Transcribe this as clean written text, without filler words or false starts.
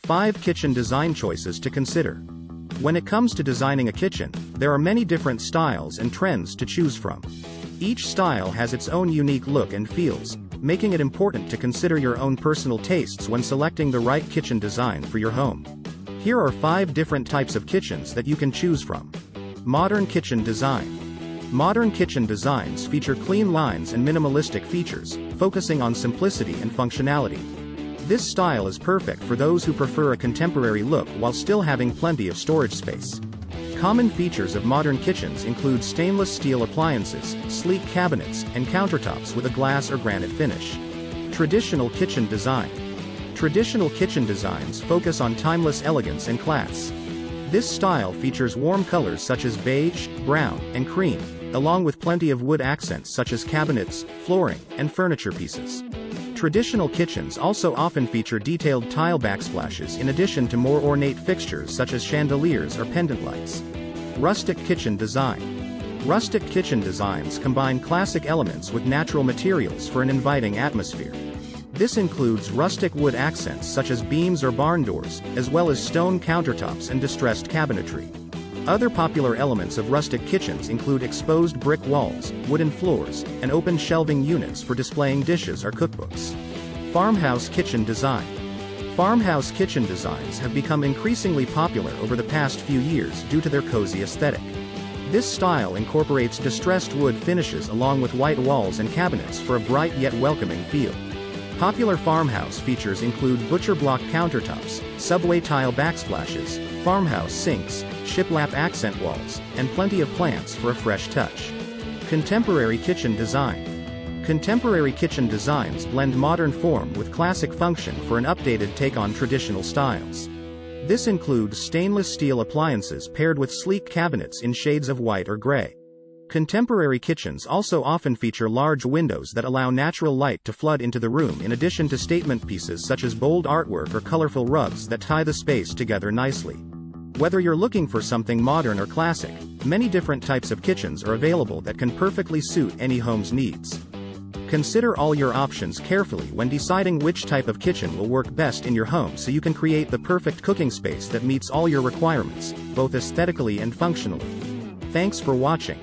5 kitchen design choices to consider. When it comes to designing a kitchen, there are many different styles and trends to choose from. Each style has its own unique look and feels, making it important to consider your own personal tastes when selecting the right kitchen design for your home. Here are 5 different types of kitchens that you can choose from. Modern kitchen design. Modern kitchen designs feature clean lines and minimalistic features, focusing on simplicity and functionality. This style is perfect for those who prefer a contemporary look while still having plenty of storage space. Common features of modern kitchens include stainless steel appliances, sleek cabinets, and countertops with a glass or granite finish. Traditional kitchen design. Traditional kitchen designs focus on timeless elegance and class. This style features warm colors such as beige, brown, and cream, along with plenty of wood accents such as cabinets, flooring, and furniture pieces. Traditional kitchens also often feature detailed tile backsplashes in addition to more ornate fixtures such as chandeliers or pendant lights. Rustic kitchen design. Rustic kitchen designs combine classic elements with natural materials for an inviting atmosphere. This includes rustic wood accents such as beams or barn doors, as well as stone countertops and distressed cabinetry. Other popular elements of rustic kitchens include exposed brick walls, wooden floors, and open shelving units for displaying dishes or cookbooks. Farmhouse kitchen design. Farmhouse kitchen designs have become increasingly popular over the past few years due to their cozy aesthetic. This style incorporates distressed wood finishes along with white walls and cabinets for a bright yet welcoming feel. Popular farmhouse features include butcher block countertops, subway tile backsplashes, farmhouse sinks, shiplap accent walls, and plenty of plants for a fresh touch. Contemporary kitchen design. Contemporary kitchen designs blend modern form with classic function for an updated take on traditional styles. This includes stainless steel appliances paired with sleek cabinets in shades of white or gray. Contemporary kitchens also often feature large windows that allow natural light to flood into the room in addition to statement pieces such as bold artwork or colorful rugs that tie the space together nicely. Whether you're looking for something modern or classic, many different types of kitchens are available that can perfectly suit any home's needs. Consider all your options carefully when deciding which type of kitchen will work best in your home so you can create the perfect cooking space that meets all your requirements, both aesthetically and functionally. Thanks for watching.